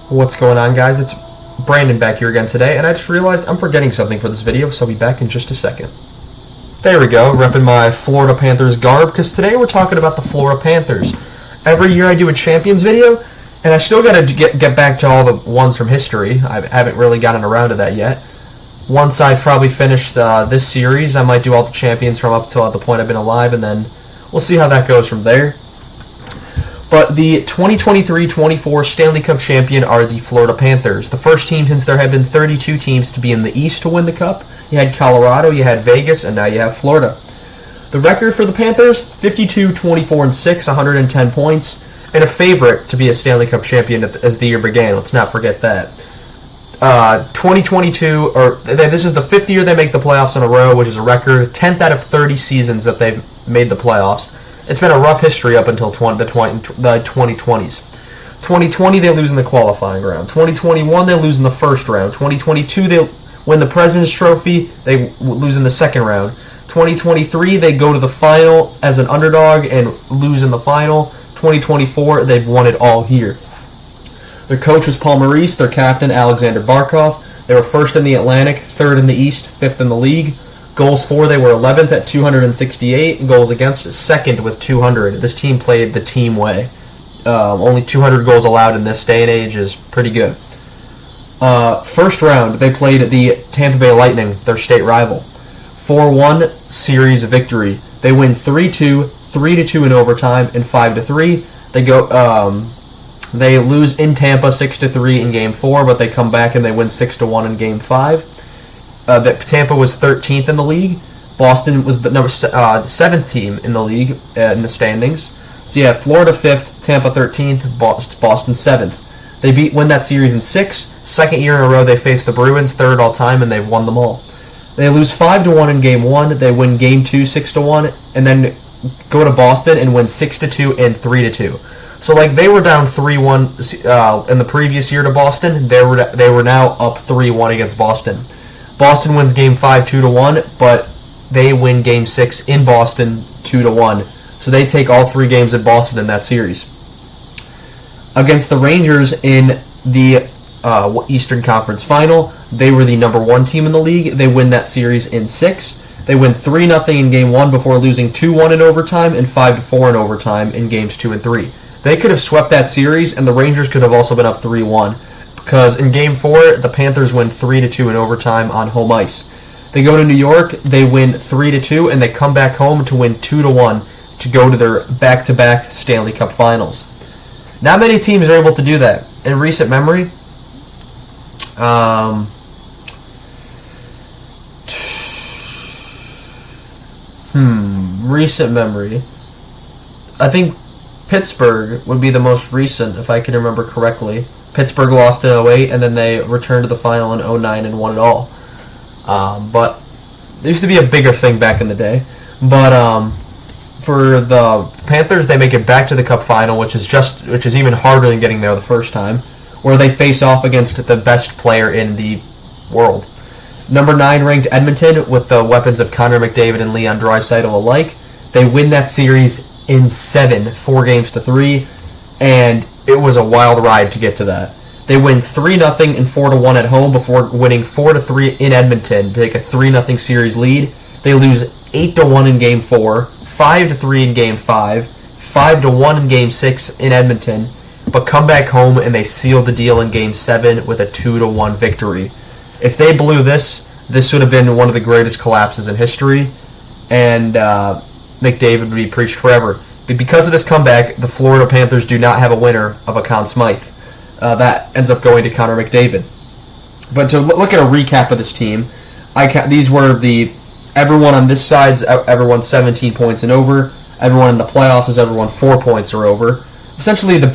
What's going on, guys? It's Brandon back here again today, and I just realized I'm forgetting something for this video, so I'll be back in just a second. There we go, repping my Florida Panthers garb, because today we're talking about the Florida Panthers. Every year I do a Champions video, and I still got to get back to all the ones from history. I haven't really gotten around to that yet. Once I probably finish this series, I might do all the Champions from up to the point I've been alive, and then we'll see how that goes from there. But the 2023-24 Stanley Cup champion are the Florida Panthers. The first team since there have been 32 teams to be in the East to win the Cup. You had Colorado, you had Vegas, and now you have Florida. The record for the Panthers, 52-24-6, 110 points, and a favorite to be a Stanley Cup champion as the year began. Let's not forget that. 2022, this is the 5th year they make the playoffs in a row, which is a record. 10th out of 30 seasons that they've made the playoffs. It's been a rough history up until the 2020s. 2020, they lose in the qualifying round. 2021, they lose in the first round. 2022, they win the President's Trophy. They lose in the second round. 2023, they go to the final as an underdog and lose in the final. 2024, they've won it all here. Their coach was Paul Maurice. Their captain, Alexander Barkov. They were first in the Atlantic, third in the East, fifth in the league. Goals for, they were 11th at 268. Goals against, second with 200. This team played the team way. Only 200 goals allowed in this day and age is pretty good. First round, they played the Tampa Bay Lightning, their state rival. 4-1 series victory. They win 3-2, 3-2 in overtime, and 5-3. They lose in Tampa 6-3 in Game 4, but they come back and they win 6-1 in Game 5. Tampa was 13th in the league. Boston was the number 7th team in the league in the standings. So you have Florida 5th, Tampa 13th, Boston 7th. They win that series in 6. Second year in a row they face the Bruins, third all time, and they've won them all. They lose 5-1 in Game 1. They win Game 2 6-1, and then go to Boston and win 6-2 and 3-2. So they were down 3-1 in the previous year to Boston. They were now up 3-1 against Boston. Boston wins Game 5 2-1, but they win Game 6 in Boston 2-1. So they take all 3 games in Boston in that series. Against the Rangers in the Eastern Conference Final, they were the number 1 team in the league. They win that series in 6. They win 3-0 in Game 1 before losing 2-1 in overtime and 5-4 in overtime in Games 2 and 3. They could have swept that series, and the Rangers could have also been up 3-1. Because in Game 4, the Panthers win 3-2 in overtime on home ice. They go to New York, they win 3-2, and they come back home to win 2-1 to go to their back-to-back Stanley Cup Finals. Not many teams are able to do that. In recent memory, I think Pittsburgh would be the most recent, if I can remember correctly. Pittsburgh lost in 08, and then they returned to the final in 09 and won it all. But there used to be a bigger thing back in the day. But for the Panthers, they make it back to the Cup final, which is even harder than getting there the first time, where they face off against the best player in the world. Number 9 ranked Edmonton with the weapons of Connor McDavid and Leon Draisaitl alike. They win that series in 7, 4-3, and it was a wild ride to get to that. They win 3-0 and 4-1 at home before winning 4-3 in Edmonton to take a 3-0 series lead. They lose 8-1 in Game 4, 5-3 in Game 5, 5-1 in Game 6 in Edmonton, but come back home and they seal the deal in Game 7 with a 2-1 victory. If they blew this would have been one of the greatest collapses in history, and McDavid would be preached forever. But because of this comeback, the Florida Panthers do not have a winner of a Conn Smythe. That ends up going to Connor McDavid. But to look at a recap of this team, these were everyone on this side's everyone 17 points and over. Everyone in the playoffs is everyone 4 points or over. Essentially the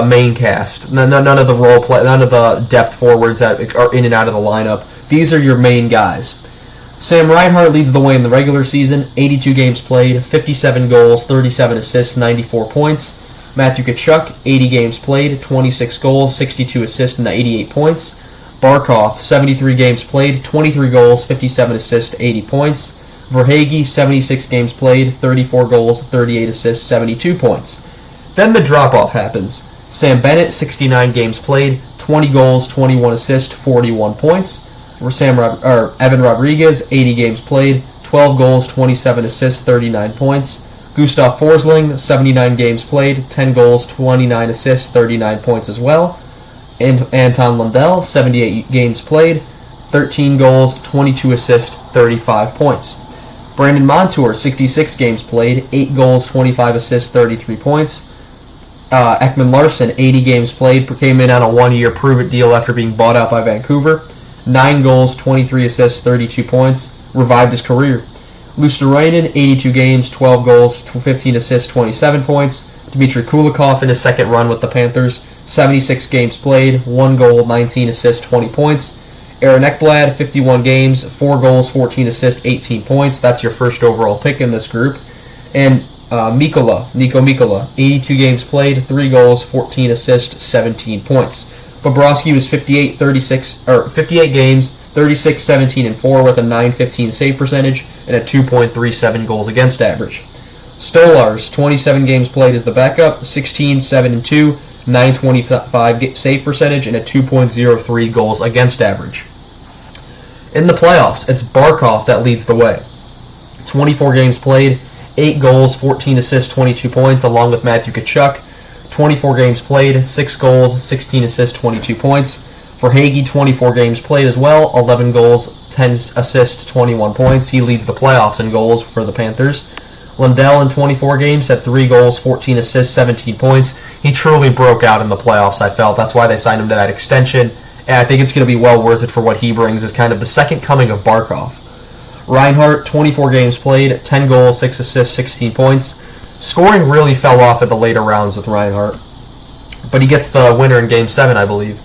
main cast. None of the role play, none of the depth forwards that are in and out of the lineup. These are your main guys. Sam Reinhart leads the way in the regular season, 82 games played, 57 goals, 37 assists, 94 points. Matthew Tkachuk, 80 games played, 26 goals, 62 assists, and 88 points. Barkov, 73 games played, 23 goals, 57 assists, 80 points. Verhaeghe, 76 games played, 34 goals, 38 assists, 72 points. Then the drop-off happens. Sam Bennett, 69 games played, 20 goals, 21 assists, 41 points. Evan Rodriguez, 80 games played, 12 goals, 27 assists, 39 points. Gustav Forsling, 79 games played, 10 goals, 29 assists, 39 points as well. And Anton Lundell, 78 games played, 13 goals, 22 assists, 35 points. Brandon Montour, 66 games played, 8 goals, 25 assists, 33 points. Ekman Larsson, 80 games played, came in on a 1-year prove-it deal after being bought out by Vancouver. 9 goals, 23 assists, 32 points. Revived his career. Luosterainen, 82 games, 12 goals, 15 assists, 27 points. Dmitry Kulikov in his second run with the Panthers, 76 games played, 1 goal, 19 assists, 20 points. Aaron Ekblad, 51 games, 4 goals, 14 assists, 18 points. That's your first overall pick in this group. And Niko Mikkola, 82 games played, 3 goals, 14 assists, 17 points. Bobrovsky was 58 games, 36, 17, and 4 with a .915 save percentage and a 2.37 goals against average. Stolarz, 27 games played as the backup, 16, 7, and 2, .925 save percentage and a 2.03 goals against average. In the playoffs, it's Barkov that leads the way. 24 games played, 8 goals, 14 assists, 22 points, along with Matthew Tkachuk. 24 games played, 6 goals, 16 assists, 22 points. For Hagee, 24 games played as well, 11 goals, 10 assists, 21 points. He leads the playoffs in goals for the Panthers. Lundell in 24 games had 3 goals, 14 assists, 17 points. He truly broke out in the playoffs, I felt. That's why they signed him to that extension. And I think it's going to be well worth it for what he brings as kind of the second coming of Barkov. Reinhart, 24 games played, 10 goals, 6 assists, 16 points. Scoring really fell off at the later rounds with Reinhart. But he gets the winner in Game 7, I believe.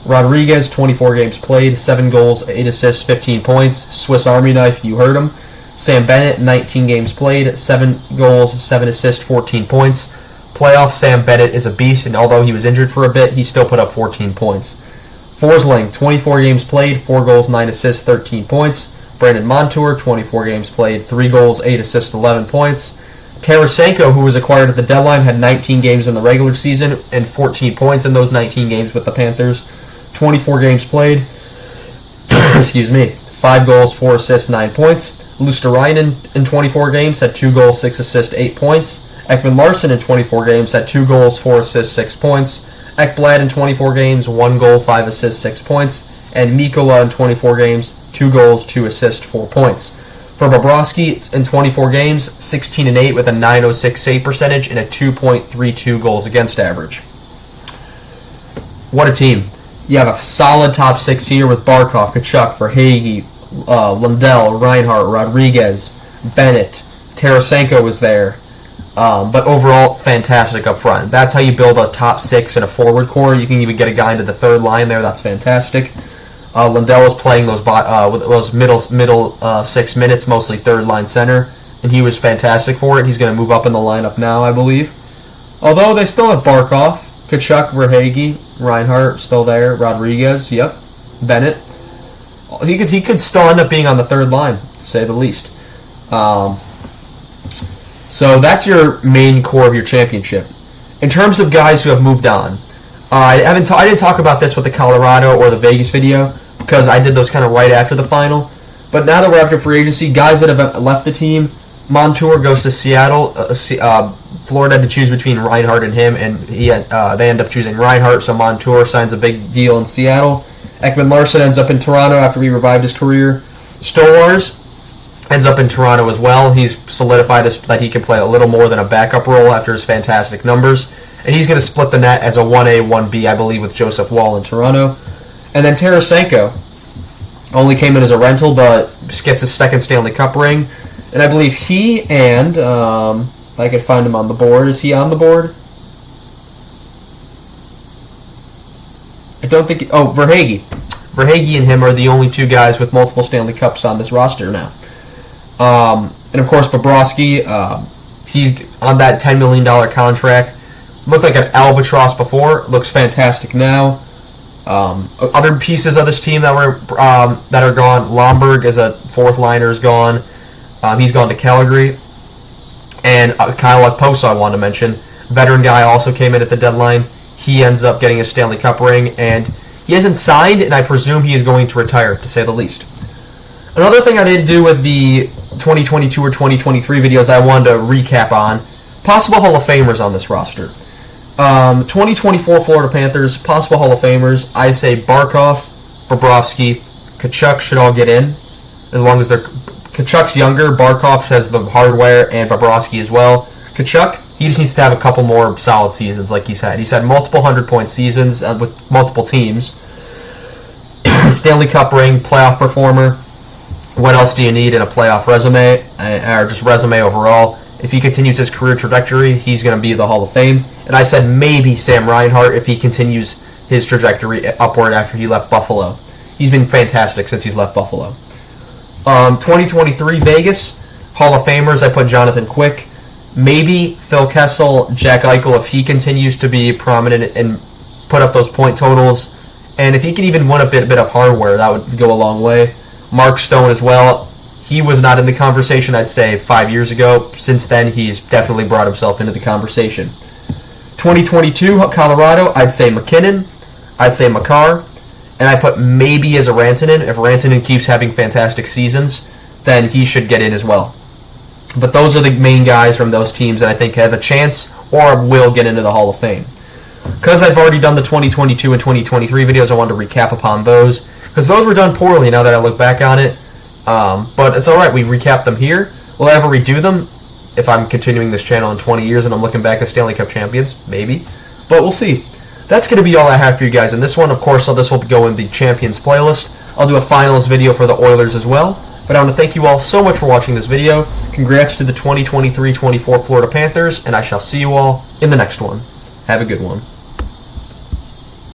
Rodriguez, 24 games played, 7 goals, 8 assists, 15 points. Swiss Army knife, you heard him. Sam Bennett, 19 games played, 7 goals, 7 assists, 14 points. Playoff Sam Bennett is a beast, and although he was injured for a bit, he still put up 14 points. Forsling, 24 games played, 4 goals, 9 assists, 13 points. Brandon Montour, 24 games played, 3 goals, 8 assists, 11 points. Tarasenko, who was acquired at the deadline, had 19 games in the regular season and 14 points in those 19 games with the Panthers. 24 games played, 5 goals, 4 assists, 9 points. Luosterainen in 24 games had 2 goals, 6 assists, 8 points. Ekman Larsson in 24 games had 2 goals, 4 assists, 6 points. Ekblad in 24 games, 1 goal, 5 assists, 6 points. And Mikkola in 24 games, 2 goals, 2 assists, 4 points. For Bobrovsky in 24 games, 16 and 8 with a .906 save percentage and a 2.32 goals against average. What a team. You have a solid top 6 here with Barkov, Tkachuk, Verhaeghe, Lundell, Reinhart, Rodriguez, Bennett, Tarasenko was there. But overall, fantastic up front. That's how you build a top 6 in a forward core. You can even get a guy into the third line there. That's fantastic. Lundell was playing those middle 6 minutes, mostly third line center, and he was fantastic for it. He's going to move up in the lineup now, I believe. Although they still have Barkov, Tkachuk, Verhaeghe, Reinhart still there, Rodriguez, yep, Bennett. He could still end up being on the third line, to say the least. So that's your main core of your championship. In terms of guys who have moved on, I didn't talk about this with the Colorado or the Vegas video because I did those kind of right after the final. But now that we're after free agency, guys that have left the team, Montour goes to Seattle. Florida had to choose between Reinhart and him, and they end up choosing Reinhart, so Montour signs a big deal in Seattle. Ekman Larsson ends up in Toronto after he revived his career. Stolarz ends up in Toronto as well. He's solidified that he can play a little more than a backup role after his fantastic numbers. And he's going to split the net as a 1A, 1B, I believe, with Joseph Woll in Toronto. And then Tarasenko only came in as a rental, but gets his second Stanley Cup ring. And I believe he and, I could find him on the board. Is he on the board? I don't think... Verhaeghe. Verhaeghe and him are the only two guys with multiple Stanley Cups on this roster now. And of course, Bobrovsky, he's on that $10 million contract. Looked like an albatross before. Looks fantastic now. Other pieces of this team that are gone. Lomberg as a fourth liner is gone. He's gone to Calgary. And Kyle Okposo, I want to mention, veteran guy, also came in at the deadline. he ends up getting a Stanley Cup ring, and he hasn't signed, and I presume he is going to retire, to say the least. Another thing I didn't do with the 2022 or 2023 videos I wanted to recap on, possible Hall of Famers on this roster. 2024 Florida Panthers, possible Hall of Famers. I say Barkov, Bobrovsky, Tkachuk should all get in, as long as they're... Tkachuk's younger, Barkov has the hardware, and Bobrovsky as well. Tkachuk, he just needs to have a couple more solid seasons like he's had. He's had multiple 100-point seasons with multiple teams. Stanley Cup ring, playoff performer. What else do you need in a playoff resume, or just resume overall? If he continues his career trajectory, he's going to be the Hall of Fame. And I said maybe Sam Reinhart if he continues his trajectory upward after he left Buffalo. He's been fantastic since he's left Buffalo. 2023 Vegas, Hall of Famers, I put Jonathan Quick. Maybe Phil Kessel, Jack Eichel if he continues to be prominent and put up those point totals. And if he can even win a bit of hardware, that would go a long way. Mark Stone as well. He was not in the conversation, I'd say, 5 years ago. Since then, he's definitely brought himself into the conversation. 2022 Colorado, I'd say McKinnon. I'd say Makar. And I put maybe as a Rantanen. If Rantanen keeps having fantastic seasons, then he should get in as well. But those are the main guys from those teams that I think have a chance or will get into the Hall of Fame. Because I've already done the 2022 and 2023 videos, I wanted to recap upon those. Because those were done poorly now that I look back on it. But it's alright, we recap them here. Will I ever redo them? If I'm continuing this channel in 20 years and I'm looking back at Stanley Cup champions, maybe. But we'll see. That's going to be all I have for you guys. And this one, of course, this will go in the Champions playlist. I'll do a finals video for the Oilers as well. But I want to thank you all so much for watching this video. Congrats to the 2023-24 Florida Panthers, and I shall see you all in the next one. Have a good one.